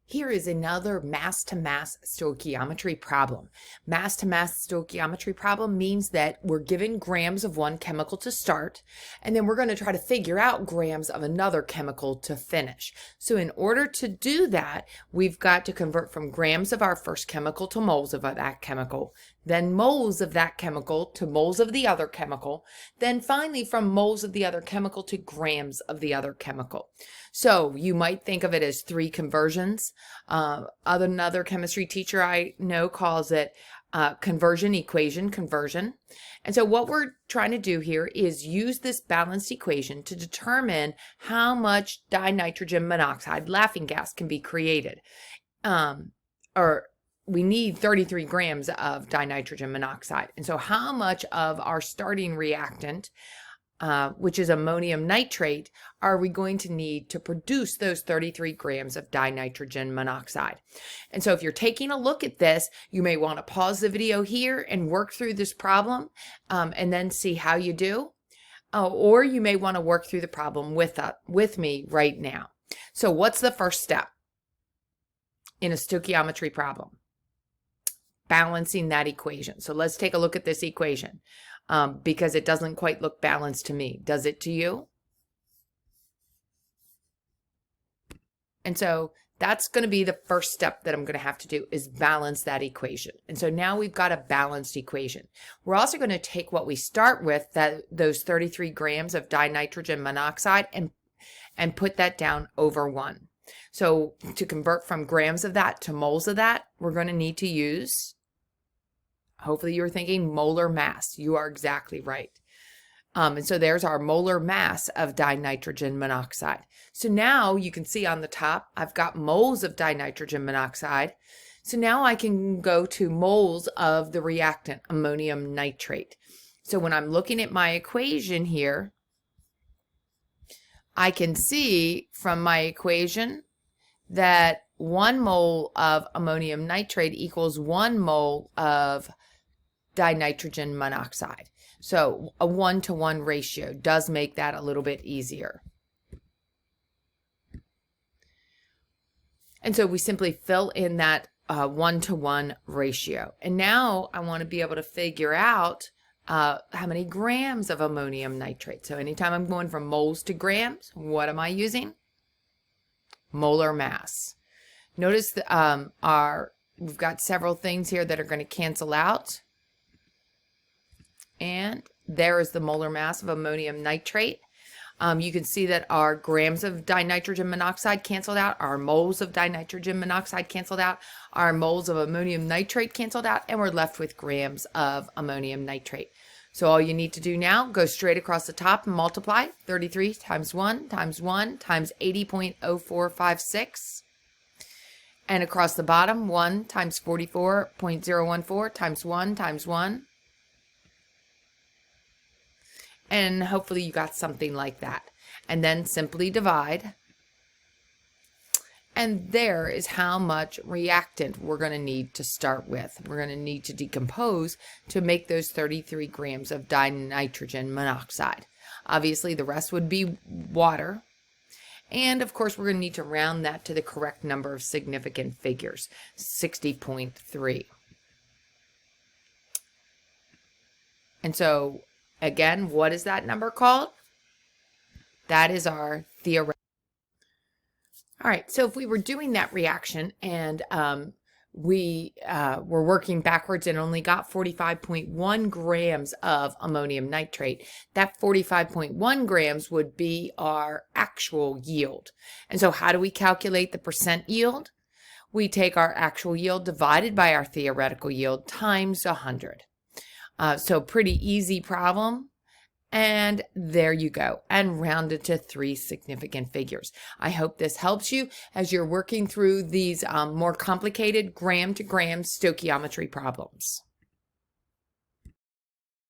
Here is another mass-to-mass stoichiometry problem. Mass-to-mass stoichiometry problem means that we're given grams of one chemical to start, and then we're going to try to figure out grams of another chemical to finish. So in order to do that, we've got to convert from grams of our first chemical to moles of that chemical, then moles of that chemical to moles of the other chemical, then finally from moles of the other chemical to grams of the other chemical. So you might think of it as three conversions. Another chemistry teacher I know calls it conversion equation conversion. And so what we're trying to do here is use this balanced equation to determine how much dinitrogen monoxide, laughing gas, can be created. We need 33 grams of dinitrogen monoxide. And so how much of our starting reactant, which is ammonium nitrate, are we going to need to produce those 33 grams of dinitrogen monoxide? And so if you're taking a look at this, you may want to pause the video here and work through this problem and then see how you do. Or you may want to work through the problem with me right now. So what's the first step in a stoichiometry problem? Balancing that equation. So let's take a look at this equation. Because it doesn't quite look balanced to me. Does it to you? And so that's going to be the first step that I'm going to have to do, is balance that equation. And so now we've got a balanced equation. We're also going to take what we start with, those 33 grams of dinitrogen monoxide, and put that down over 1. So to convert from grams of that to moles of that, we're going to need to use, hopefully you were thinking molar mass. You are exactly right. And so there's our molar mass of dinitrogen monoxide. So now you can see on the top, I've got moles of dinitrogen monoxide. So now I can go to moles of the reactant, ammonium nitrate. So when I'm looking at my equation here, I can see from my equation that 1 mole of ammonium nitrate equals 1 mole of dinitrogen monoxide. So a 1-to-1 ratio does make that a little bit easier. And so we simply fill in that 1-to-1 ratio. And now I want to be able to figure out how many grams of ammonium nitrate. So anytime I'm going from moles to grams, what am I using? Molar mass. Notice that we've got several things here that are going to cancel out. And there is the molar mass of ammonium nitrate. You can see that our grams of dinitrogen monoxide canceled out, our moles of dinitrogen monoxide canceled out, our moles of ammonium nitrate canceled out, and we're left with grams of ammonium nitrate. So all you need to do now, go straight across the top and multiply 33 times 1 times 1 times 80.0456. And across the bottom, 1 times 44.014 times 1 times 1. And hopefully you got something like that. And then simply divide. And there is how much reactant we're going to need to start with. We're going to need to decompose to make those 33 grams of dinitrogen monoxide. Obviously, the rest would be water. And of course, we're going to need to round that to the correct number of significant figures, 60.3. And so, again, what is that number called? That is our theoretical. All right, so if we were doing that reaction and we were working backwards and only got 45.1 grams of ammonium nitrate, that 45.1 grams would be our actual yield. And so how do we calculate the percent yield? We take our actual yield divided by our theoretical yield times 100. So pretty easy problem. And there you go, and rounded to 3 significant figures. I hope this helps you as you're working through these more complicated gram-to-gram stoichiometry problems.